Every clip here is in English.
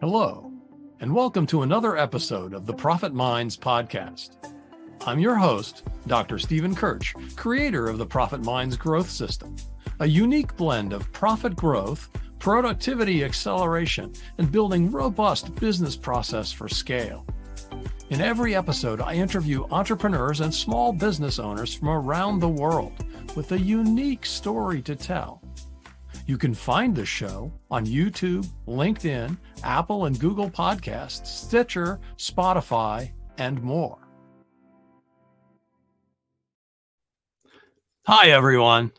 Hello, and welcome to another episode of the Profit Minds podcast. I'm your host, Dr. Stephen Kirch, creator of the Profit Minds Growth System, a unique blend of profit growth, productivity acceleration, and building robust business process for scale. In every episode, I interview entrepreneurs and small business owners from around the world with a unique story to tell. You can find the show on YouTube, LinkedIn, Apple and Google Podcasts, Stitcher, Spotify, and more. Hi, everyone.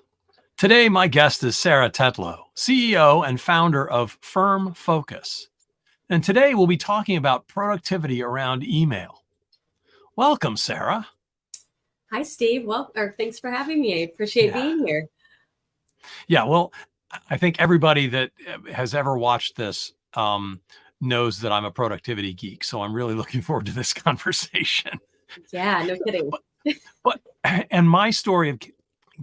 Today, my guest is Sarah Tetlow, CEO and founder of Firm Focus. And today, we'll be talking about productivity around email. Welcome, Sarah. Hi, Steve. Thanks for having me. I appreciate being here. Yeah, well, I think everybody that has ever watched this knows that I'm a productivity geek. So I'm really looking forward to this conversation. Yeah, no kidding. And my story of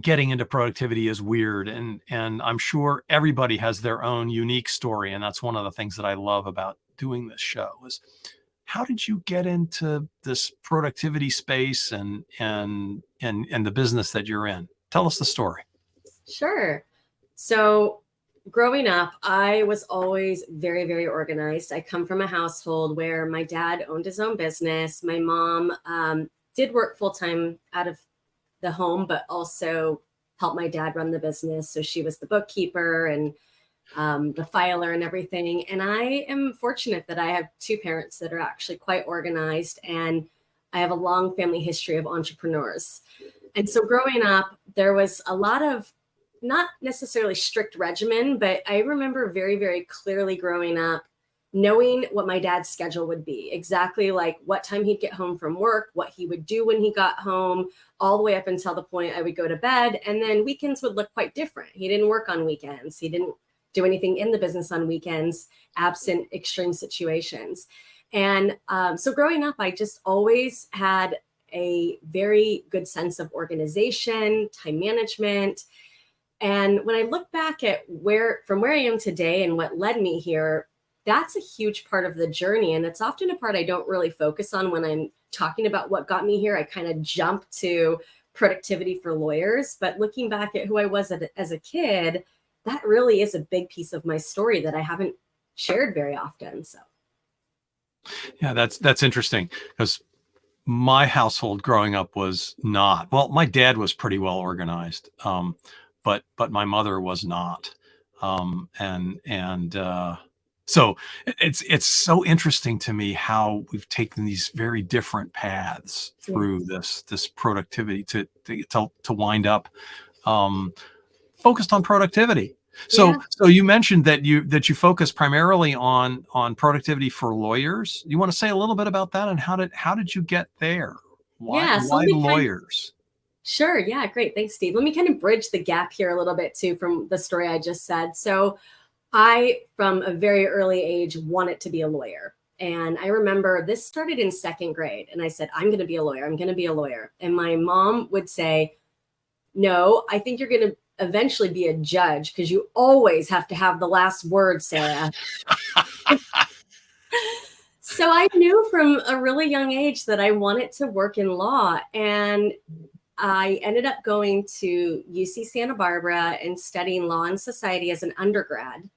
getting into productivity is weird. And I'm sure everybody has their own unique story. And that's one of the things that I love about doing this show is how did you get into this productivity space and the business that you're in? Tell us the story. Sure. So growing up, I was always very, very organized. I come from a household where my dad owned his own business. My mom did work full-time out of the home, but also helped my dad run the business. So she was the bookkeeper and the filer and everything. And I am fortunate that I have two parents that are actually quite organized, and I have a long family history of entrepreneurs. And so growing up, there was a lot of not necessarily strict regimen, but I remember very, very clearly growing up, knowing what my dad's schedule would be, exactly like what time he'd get home from work, what he would do when he got home, all the way up until the point I would go to bed. And then weekends would look quite different. He didn't work on weekends. He didn't do anything in the business on weekends, absent extreme situations. And so growing up, I just always had a very good sense of organization, time management. And when I look back at from where I am today and what led me here, that's a huge part of the journey. And it's often a part I don't really focus on when I'm talking about what got me here. I kind of jump to productivity for lawyers. But looking back at who I was as a kid, that really is a big piece of my story that I haven't shared very often. So, yeah, that's interesting because my household growing up was not. Well, my dad was pretty well organized. But my mother was not, so it's so interesting to me how we've taken these very different paths through this productivity to wind up focused on productivity. So you mentioned that you focus primarily on productivity for lawyers. You want to say a little bit about that and how did you get there? Why lawyers? Sure. Yeah. Great. Thanks, Steve. Let me kind of bridge the gap here a little bit too from the story I just said. So I, from a very early age, wanted to be a lawyer. And I remember this started in second grade. And I said, I'm going to be a lawyer. I'm going to be a lawyer. And my mom would say, no, I think you're going to eventually be a judge because you always have to have the last word, Sarah. So I knew from a really young age that I wanted to work in law. And I ended up going to UC Santa Barbara and studying law and society as an undergrad.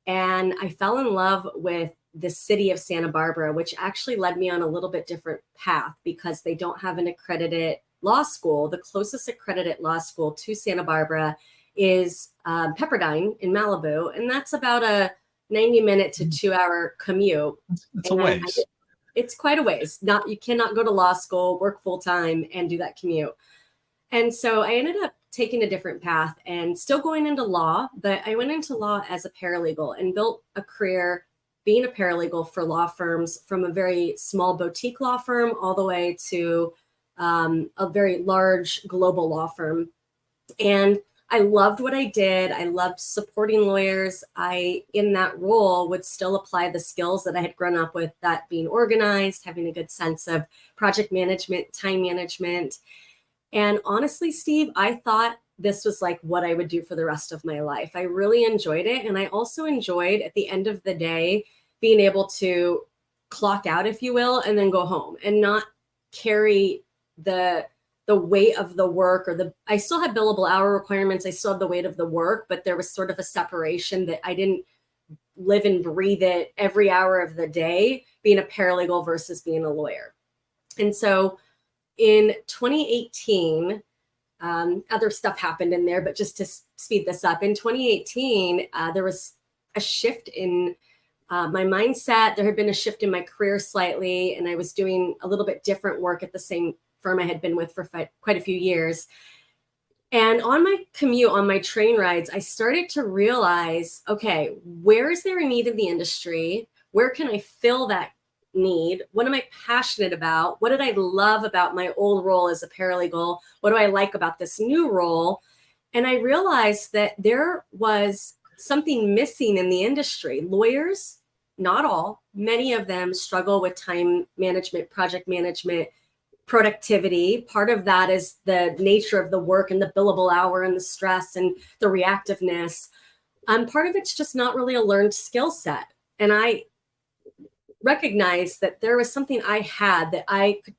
And I fell in love with the city of Santa Barbara, which actually led me on a little bit different path because they don't have an accredited law school. The closest accredited law school to Santa Barbara is Pepperdine in Malibu. And that's about a 90-minute to 2-hour commute. It's a ways. It's quite a ways. You cannot go to law school, work full time, and do that commute. And so I ended up taking a different path and still going into law, but I went into law as a paralegal and built a career being a paralegal for law firms, from a very small boutique law firm all the way to a very large global law firm. And I loved what I did. I loved supporting lawyers. I, in that role, would still apply the skills that I had grown up with, that being organized, having a good sense of project management, time management. And honestly, Steve, I thought this was like what I would do for the rest of my life. I really enjoyed it. And I also enjoyed, at the end of the day, being able to clock out, if you will, and then go home and not carry the weight of the work, or I still had billable hour requirements. I still had the weight of the work, but there was sort of a separation that I didn't live and breathe it every hour of the day, being a paralegal versus being a lawyer. And so in 2018, other stuff happened in there, but just to speed this up, in 2018, there was a shift in my mindset. There had been a shift in my career slightly, and I was doing a little bit different work at the same firm I had been with for quite a few years. And on my commute, on my train rides, I started to realize, okay, where is there a need in the industry? Where can I fill that need? What am I passionate about? What did I love about my old role as a paralegal? What do I like about this new role? And I realized that there was something missing in the industry. Lawyers, not all, many of them struggle with time management, project management, productivity. Part of that is the nature of the work and the billable hour and the stress and the reactiveness. Part of it's just not really a learned skill set. And I recognized that there was something I had that I could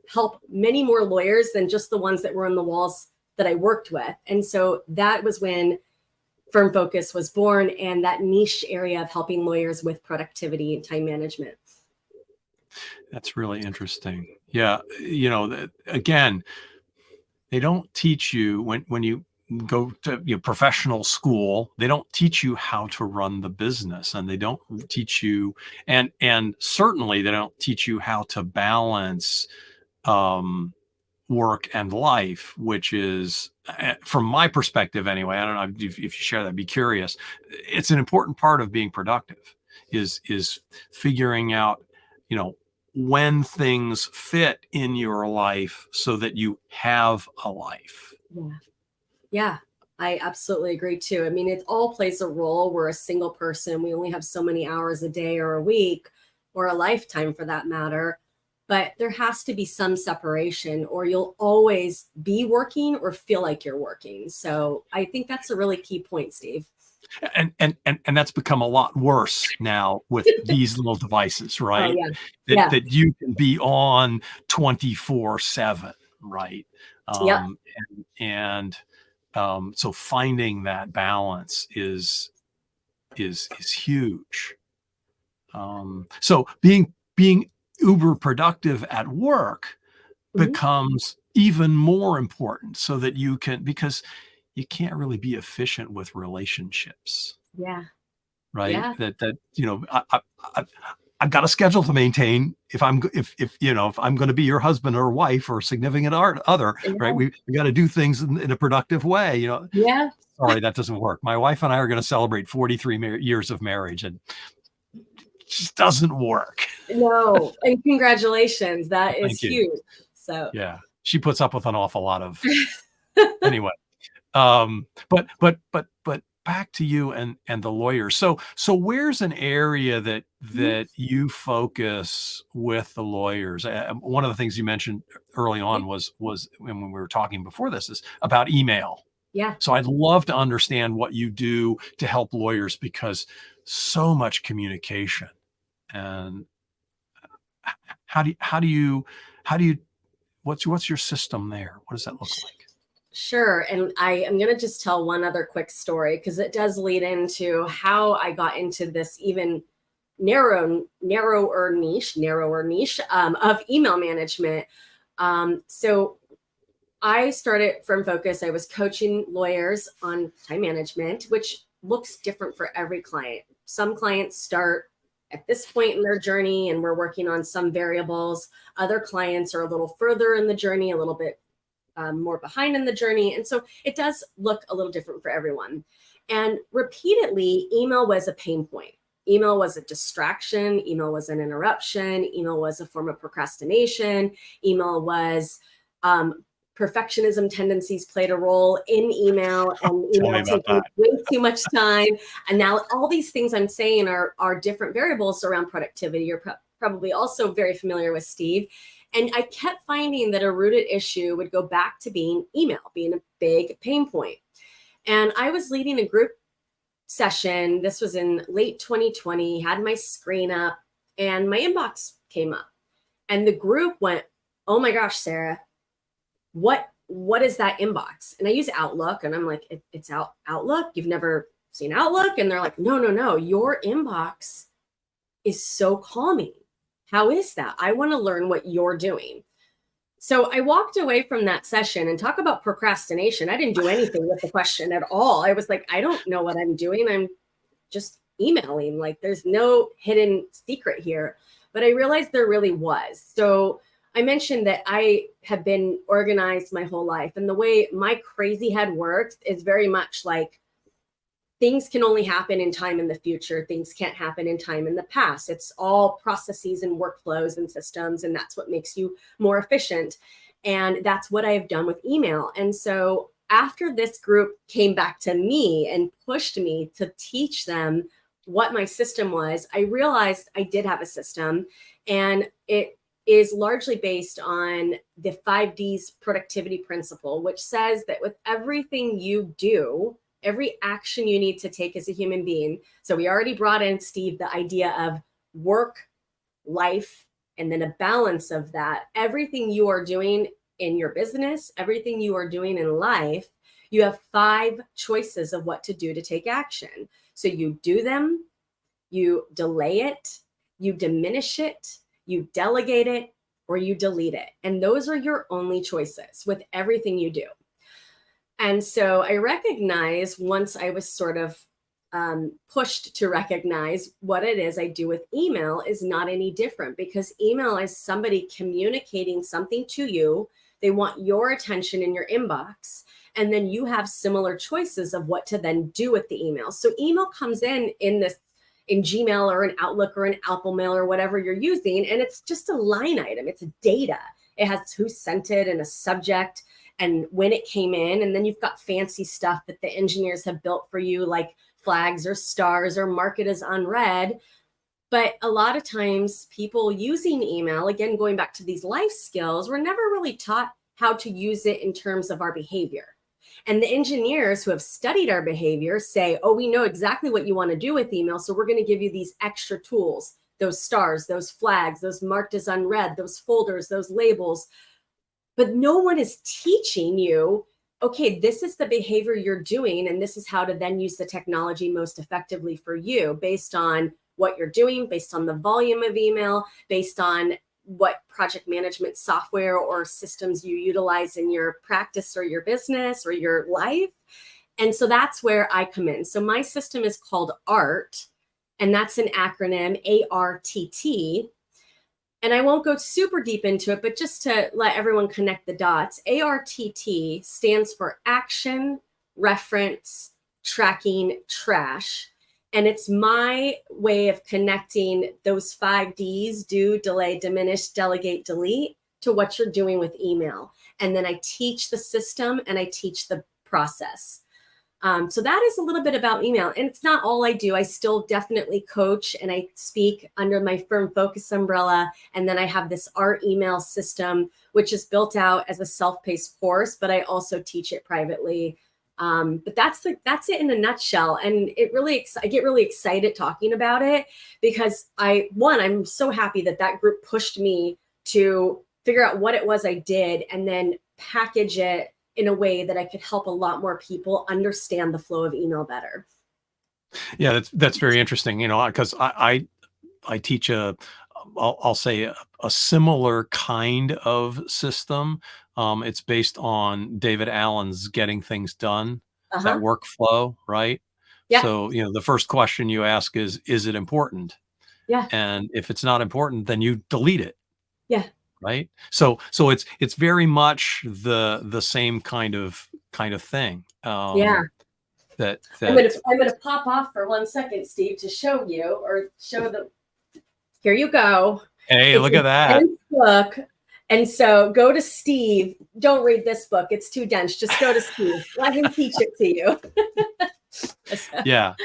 help many more lawyers than just the ones that were on the walls that I worked with. And so that was when Firm Focus was born, and that niche area of helping lawyers with productivity and time management. That's really interesting. Yeah. Again, they don't teach you when you go to professional school, they don't teach you how to run the business, and they don't teach you, and certainly they don't teach you how to balance work and life, which is, from my perspective anyway, I don't know if you share that, be curious. It's an important part of being productive is figuring out, when things fit in your life so that you have a life. Yeah, I absolutely agree too. I mean, it all plays a role. We're a single person. We only have so many hours a day or a week or a lifetime for that matter. But there has to be some separation, or you'll always be working or feel like you're working. So I think that's a really key point, Steve. And that's become a lot worse now with these little devices, right? Oh, yeah. That you can be on 24/7, right? Yeah. So finding that balance is huge. So being uber productive at work becomes even more important, so that you can, because you can't really be efficient with relationships. Yeah. Right. Yeah. I've got a schedule to maintain. If I'm going to be your husband or wife or significant other, right? We got to do things in a productive way. Yeah. Sorry, that doesn't work. My wife and I are going to celebrate 43 years of marriage, and it just doesn't work. No, and congratulations. That is huge. So yeah, she puts up with an awful lot of anyway. But back to you and the lawyers. So where's an area that you focus with the lawyers? One of the things you mentioned early on was when we were talking before this, is about email. Yeah. So I'd love to understand what you do to help lawyers, because so much communication. And how do you what's your system there? What does that look like? Sure. And I am going to just tell one other quick story, because it does lead into how I got into this even narrower niche of email management. So I started Firm Focus. I was coaching lawyers on time management, which looks different for every client. Some clients start at this point in their journey, and we're working on some variables. Other clients are a little further in the journey, a little bit more behind in the journey. And so it does look a little different for everyone. And repeatedly, email was a pain point. Email was a distraction. Email was an interruption. Email was a form of procrastination. Email was perfectionism tendencies played a role in email, and email taking way too much time. And now all these things I'm saying are different variables around productivity. You're probably also very familiar with, Steve. And I kept finding that a rooted issue would go back to being email, being a big pain point. And I was leading a group session. This was in late 2020, had my screen up and my inbox came up and the group went, "Oh my gosh, Sarah, what is that inbox?" And I use Outlook and I'm like, it's Outlook? You've never seen Outlook? And they're like, no, your inbox is so calming. How is that? I want to learn what you're doing. So I walked away from that session, and talk about procrastination. I didn't do anything with the question at all. I was like, I don't know what I'm doing. I'm just emailing. Like there's no hidden secret here. But I realized there really was. So I mentioned that I have been organized my whole life. And the way my crazy head works is very much like things can only happen in time in the future. Things can't happen in time in the past. It's all processes and workflows and systems, and that's what makes you more efficient. And that's what I've done with email. And so after this group came back to me and pushed me to teach them what my system was, I realized I did have a system, and it is largely based on the 5Ds productivity principle, which says that with everything you do, every action you need to take as a human being. So we already brought in, Steve, the idea of work, life, and then a balance of that. Everything you are doing in your business, everything you are doing in life, you have 5 choices of what to do to take action. So you do them, you delay it, you diminish it, you delegate it, or you delete it. And those are your only choices with everything you do. And so I recognize, once I was sort of pushed to recognize what it is I do with email is not any different, because email is somebody communicating something to you. They want your attention in your inbox, and then you have similar choices of what to then do with the email. So email comes in Gmail or an Outlook or an Apple Mail or whatever you're using, and it's just a line item. It's data. It has who sent it and a subject and when it came in. And then you've got fancy stuff that the engineers have built for you, like flags or stars or mark it as unread. But a lot of times people using email, again, going back to these life skills, we're never really taught how to use it in terms of our behavior. And the engineers who have studied our behavior say, oh, we know exactly what you want to do with email, so we're going to give you these extra tools, those stars, those flags, those marked as unread, those folders, those labels. But no one is teaching you, okay, this is the behavior you're doing, and this is how to then use the technology most effectively for you, based on what you're doing, based on the volume of email, based on what project management software or systems you utilize in your practice or your business or your life. And so that's where I come in. So my system is called ART, and that's an acronym, ARTT. And I won't go super deep into it, but just to let everyone connect the dots, ARTT stands for Action, Reference, Tracking, Trash. And it's my way of connecting those 5 Ds, do, delay, diminish, delegate, delete, to what you're doing with email. And then I teach the system and I teach the process. So that is a little bit about email. And it's not all I do. I still definitely coach and I speak under my Firm Focus umbrella. And then I have this ART email system, which is built out as a self-paced course, but I also teach it privately. But that's it in a nutshell. And I get really excited talking about it, because I'm so happy that group pushed me to figure out what it was I did and then package it in a way that I could help a lot more people understand the flow of email better. Yeah, that's very interesting, because I teach I'll say a similar kind of system. It's based on David Allen's Getting Things Done, that workflow, right? Yeah. So, the first question you ask is it important? Yeah. And if it's not important, then you delete it. Yeah. Right. So it's very much the same kind of thing. Yeah. That I'm gonna pop off for 1 second, Steve, to show you, or show the. Here you go. Hey, look at that book. And so go to Steve. Don't read this book. It's too dense. Just go to Steve. Let him teach it to you. Yeah.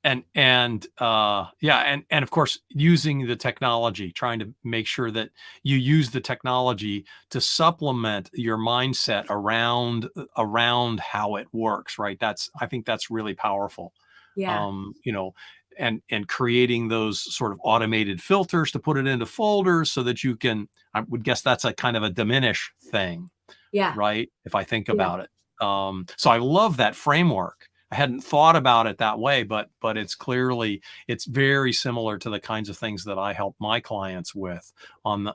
And of course, using the technology, trying to make sure that you use the technology to supplement your mindset around how it works, right? I think that's really powerful. Yeah. You know, and creating those sort of automated filters to put it into folders so that you can, I would guess that's a kind of a diminish thing, Yeah. right? If I think Yeah. about it. So I love that framework. I hadn't thought about it that way, but it's very similar to the kinds of things that I help my clients with on the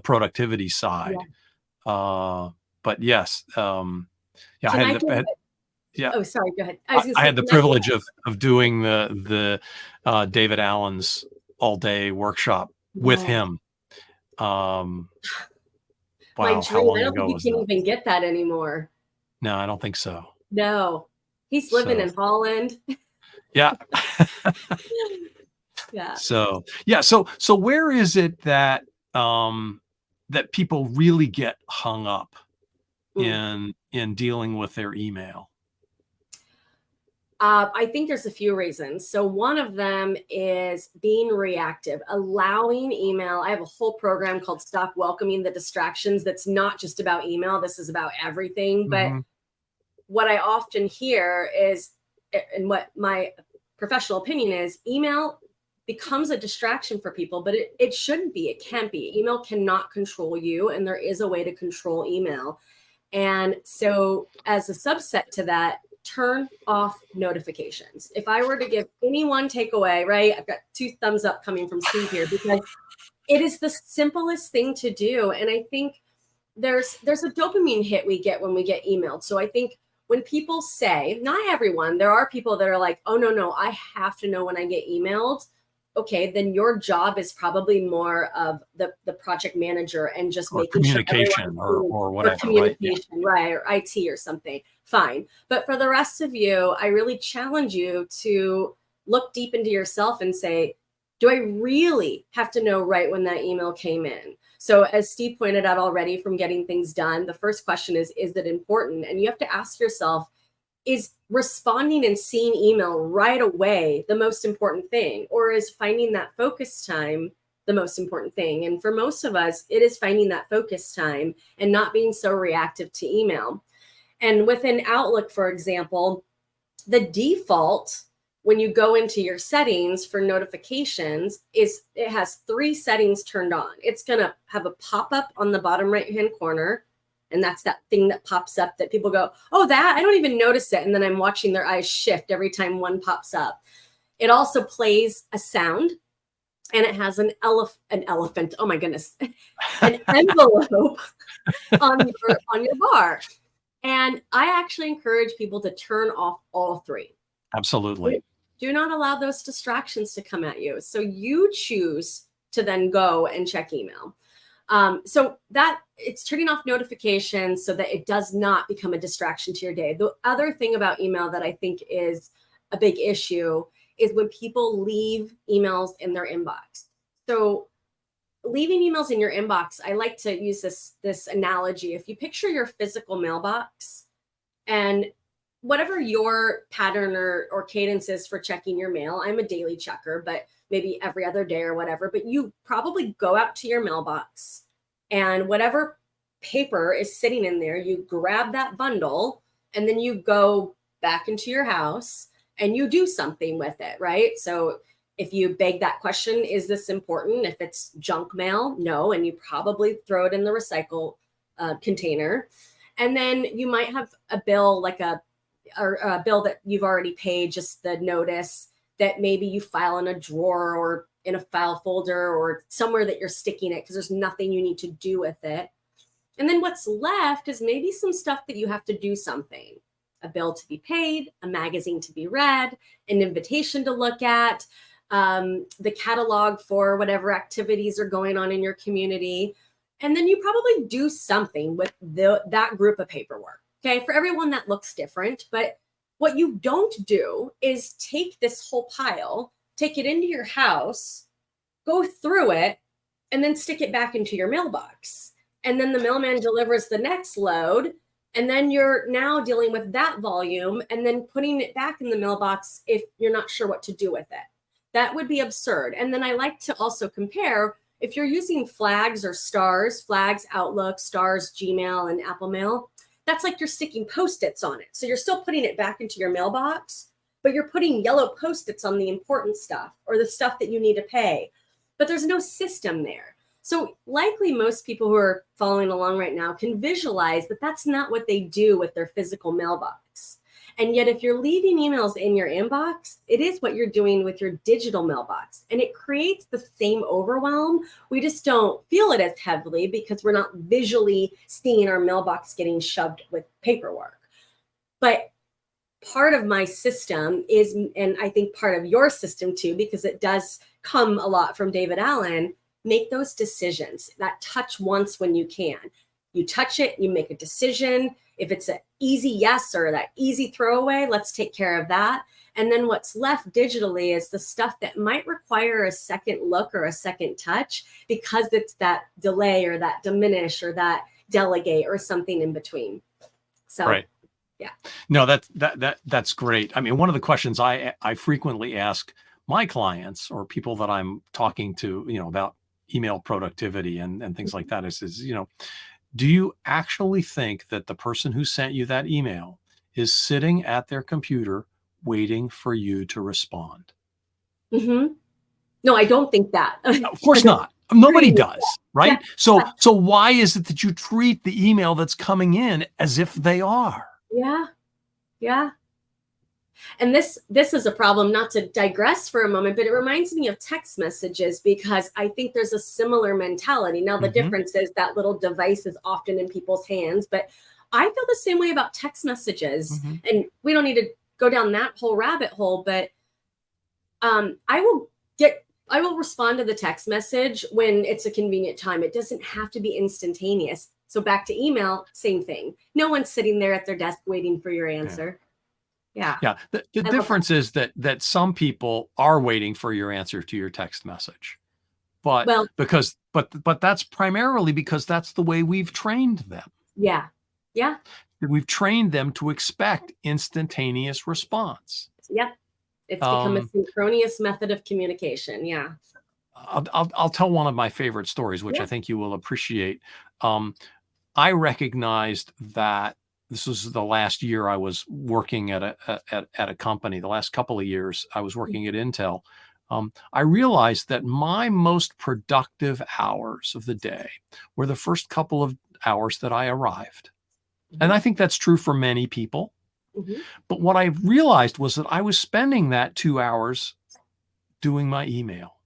productivity Yeah. side. But yes, yeah, Can I give yeah, Oh, sorry, go ahead. I was gonna I say, had the can I give privilege of doing the David Allen's all day workshop with no, him. Um, my wow, how dream. I long don't think ago you was can that? even get that anymore. No, I don't think so. No. He's living So in Holland. yeah. Yeah. So where is it that that people really get hung up Mm. in dealing with their email? I think there's a few reasons. So one of them is being reactive, allowing email. I have a whole program called Stop Welcoming the Distractions. That's not just about email. This is about everything. But Mm-hmm. what I often hear is, and what my professional opinion is, email becomes a distraction for people, but it shouldn't be. It can't be. Email cannot control you, and there is a way to control email. And so, as a subset to that, turn off notifications. If I were to give any one takeaway, right? I've got 2 thumbs up coming from Steve here, because it is the simplest thing to do. And I think there's a dopamine hit we get when we get emailed. So I think when people say, not everyone, there are people that are like, oh no, I have to know when I get emailed. Okay, then your job is probably more of the project manager and just Or making sure communication everyone's or seeing, or or whatever, right? Yeah. communication, right? Or IT or something. Fine. But for the rest of you, I really challenge you to look deep into yourself and say, do I really have to know right when that email came in? So as Steve pointed out already, from getting things done, the first question is it important? And you have to ask yourself, is responding and seeing email right away the most important thing? Or is finding that focus time the most important thing? And for most of us, it is finding that focus time and not being so reactive to email. And within Outlook, for example, the default when you go into your settings for notifications is it has 3 settings turned on. It's going to have a pop-up on the bottom right-hand corner. And that's that thing that pops up that people go, oh, that I don't even notice it. And then I'm watching their eyes shift every time one pops up. It also plays a sound, and it has an elephant. Oh my goodness, an envelope on your bar. And I actually encourage people to turn off all 3. Absolutely. Do not allow those distractions to come at you. So you choose to then go and check email. So that it's turning off notifications so that it does not become a distraction to your day. The other thing about email that I think is a big issue is when people leave emails in their inbox. So leaving emails in your inbox, I like to use this analogy. If you picture your physical mailbox, and whatever your pattern or cadence is for checking your mail, I'm a daily checker, but maybe every other day or whatever, but you probably go out to your mailbox, and whatever paper is sitting in there, you grab that bundle, and then you go back into your house and you do something with it, right? So if you beg that question, is this important? If it's junk mail, no, and you probably throw it in the recycle container. And then you might have a bill, like a bill that you've already paid, just the notice that maybe you file in a drawer or in a file folder or somewhere that you're sticking it because there's nothing you need to do with it. And then what's left is maybe some stuff that you have to do something. A bill to be paid, a magazine to be read, an invitation to look at, the catalog for whatever activities are going on in your community. And then you probably do something with that group of paperwork. Okay, for everyone that looks different. But what you don't do is take this whole pile, take it into your house, go through it, and then stick it back into your mailbox. And then the mailman delivers the next load, And then you're now dealing with that volume and then putting it back in the mailbox if you're not sure what to do with it. That would be absurd. And then I like to also compare, if you're using flags or stars, flags, Outlook, stars, Gmail, and Apple Mail, that's like you're sticking Post-its on it. So you're still putting it back into your mailbox, but you're putting yellow Post-its on the important stuff or the stuff that you need to pay. But there's no system there. So likely most people who are following along right now can visualize that that's not what they do with their physical mailbox. And yet if you're leaving emails in your inbox, it is what you're doing with your digital mailbox. And it creates the same overwhelm. We just don't feel it as heavily because we're not visually seeing our mailbox getting shoved with paperwork. But part of my system is, and I think part of your system too, because it does come a lot from David Allen, make those decisions. That touch once when you can. You touch it, you make a decision. If it's an easy yes or that easy throwaway, let's take care of that. And then what's left digitally is the stuff that might require a second look or a second touch because it's that delay or that diminish or that delegate or something in between. So, right. Yeah. No, that's great. I mean, one of the questions I frequently ask my clients or people that I'm talking to, about email productivity and things like that is, do you actually think that the person who sent you that email is sitting at their computer waiting for you to respond? Mm-hmm. No, I don't think that. Of course not. Nobody does, right? Yeah. So why is it that you treat the email that's coming in as if they are? Yeah. And this is a problem, not to digress for a moment, but it reminds me of text messages because I think there's a similar mentality. Now, the difference is that little device is often in people's hands, but I feel the same way about text messages. And we don't need to go down that whole rabbit hole, but I will respond to the text message when it's a convenient time. It doesn't have to be instantaneous. So back to email, same thing. No one's sitting there at their desk waiting for your answer. Yeah. The difference is that some people are waiting for your answer to your text message, but that's primarily because that's the way we've trained them. Yeah. We've trained them to expect instantaneous response. Yep. It's become a synchronous method of communication. Yeah. I'll tell one of my favorite stories, which I think you will appreciate. I recognized that this was the last year I was working at a company. The last couple of years I was working at Intel. I realized that my most productive hours of the day were the first couple of hours that I arrived. And I think that's true for many people. But what I realized was that I was spending that 2 hours doing my email.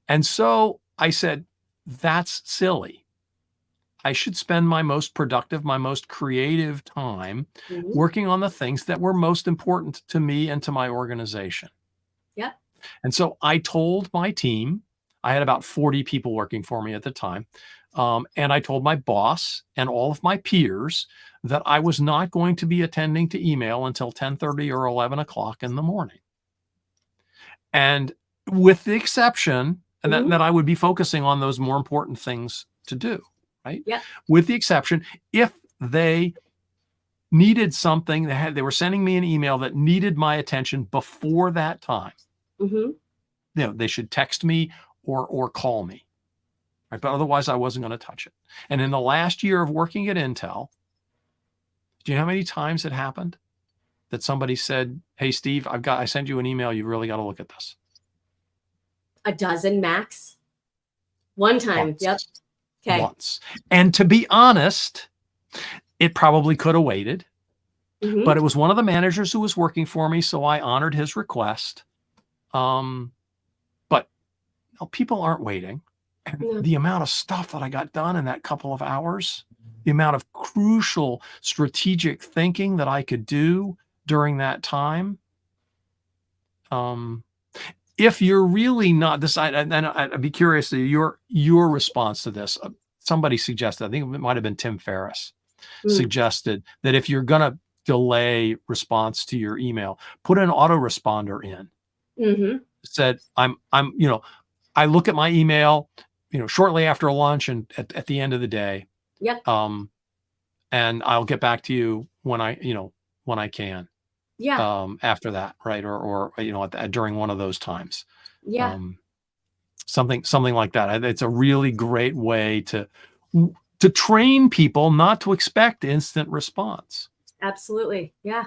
And so I said, that's silly. I should spend my most productive, my most creative time working on the things that were most important to me and to my organization. Yep. And so I told my team, I had about 40 people working for me at the time. And I told my boss and all of my peers that I was not going to be attending to email until 10:30 or 11 o'clock in the morning. And with the exception that I would be focusing on those more important things to do. Right? Yep. With the exception, if they needed something, they were sending me an email that needed my attention before that time. They should text me or call me. Right? But otherwise, I wasn't going to touch it. And in the last year of working at Intel, do you know how many times it happened that somebody said, "Hey, Steve, I sent you an email. You really got to look at this." A dozen max. One time. Once. Yep. Okay. Once. And to be honest, it probably could have waited, but it was one of the managers who was working for me, so I honored his request. But people aren't waiting. And the amount of stuff that I got done in that couple of hours, the amount of crucial strategic thinking that I could do during that time. If you're really not decided, and I'd be curious to your response to this. Somebody suggested, I think it might have been Tim Ferriss, suggested that if you're going to delay response to your email, put an autoresponder in. Said, I look at my email, shortly after lunch and at the end of the day. Yep. and I'll get back to you when I can. Yeah. After that, right? Or during one of those times. Yeah. Something like that. It's a really great way to train people not to expect instant response. Absolutely. Yeah.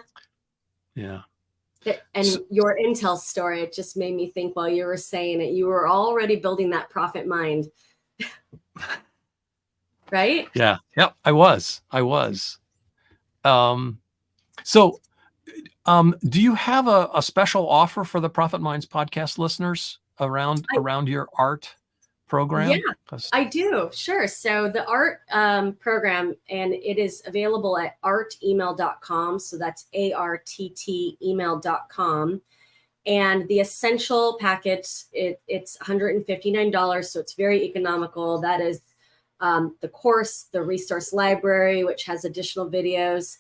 Yeah. And your Intel story, it just made me think while you were saying it, you were already building that profit mind. Right? Yeah. Yep. I was. So do you have a special offer for the Profit Minds podcast listeners around your art program? Yeah, I do. Sure. So the art program, and it is available at artemail.com. So that's ARTT email.com. And the essential package, it's $159. So it's very economical. That is the course, the resource library, which has additional videos.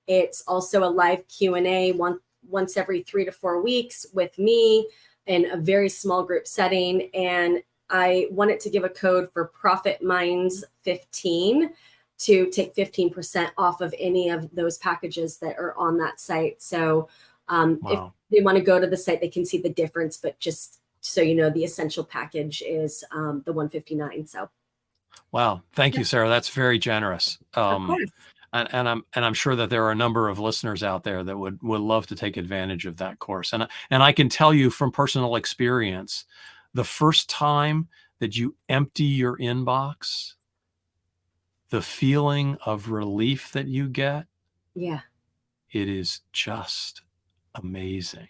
It's also a live Q&A once every 3 to 4 weeks with me in a very small group setting. And I wanted to give a code for Profit Minds 15 to take 15% off of any of those packages that are on that site. So if they want to go to the site, they can see the difference. But just so you know, the essential package is the $159. So, wow, thank you, Sarah. That's very generous. Of course. And I'm sure that there are a number of listeners out there that would love to take advantage of that course. And I can tell you from personal experience, the first time that you empty your inbox, the feeling of relief that you get, yeah, it is just amazing.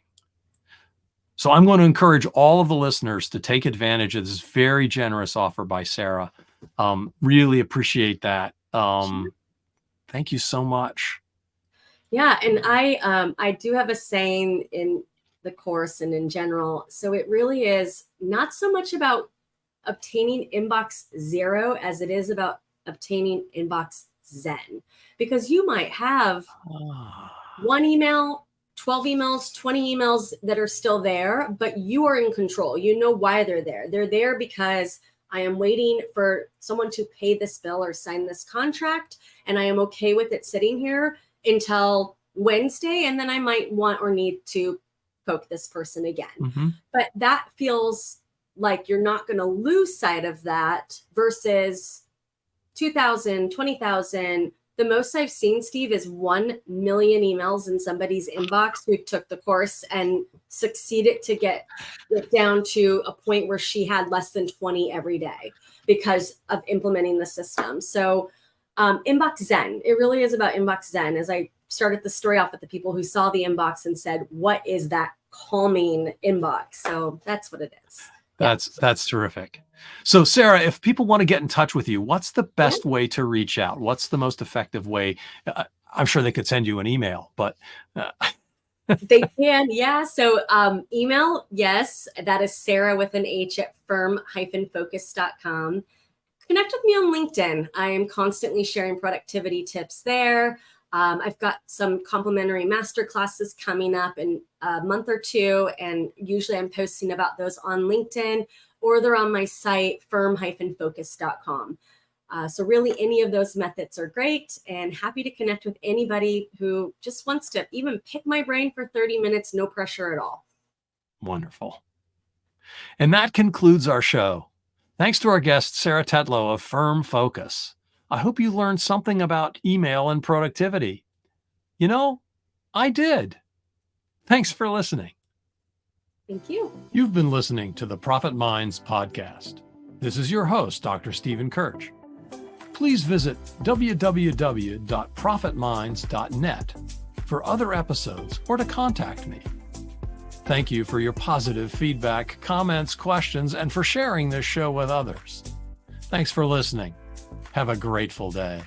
So I'm going to encourage all of the listeners to take advantage of this very generous offer by Sarah. Really appreciate that. Thank you so much. Yeah, and I do have a saying in the course and in general. So it really is not so much about obtaining inbox zero as it is about obtaining inbox zen, because you might have one email, 12 emails, 20 emails that are still there, but you are in control. You know why they're there. They're there because I am waiting for someone to pay this bill or sign this contract, and I am okay with it sitting here until Wednesday, and then I might want or need to poke this person again. Mm-hmm. But that feels like you're not going to lose sight of that versus 2,000, 20,000. The most I've seen, Steve, is 1 million emails in somebody's inbox who took the course and succeeded to get it down to a point where she had less than 20 every day because of implementing the system. So inbox zen, it really is about inbox zen. As I started the story off with the people who saw the inbox and said, what is that calming inbox? So that's what it is. That's terrific. So Sarah, if people want to get in touch with you, what's the best way to reach out? What's the most effective way? I'm sure they could send you an email, but they can. Yeah. So email. Yes. That is Sarah with an H at firm-focus.com. Connect with me on LinkedIn. I am constantly sharing productivity tips there. I've got some complimentary masterclasses coming up in a month or two, and usually I'm posting about those on LinkedIn, or they're on my site, firm-focus.com. So really any of those methods are great, and happy to connect with anybody who just wants to even pick my brain for 30 minutes, no pressure at all. Wonderful. And that concludes our show. Thanks to our guest, Sarah Tetlow of Firm Focus. I hope you learned something about email and productivity. You know, I did. Thanks for listening. Thank you. You've been listening to the Profit Minds podcast. This is your host, Dr. Stephen Kirch. Please visit www.profitminds.net for other episodes or to contact me. Thank you for your positive feedback, comments, questions, and for sharing this show with others. Thanks for listening. Have a grateful day.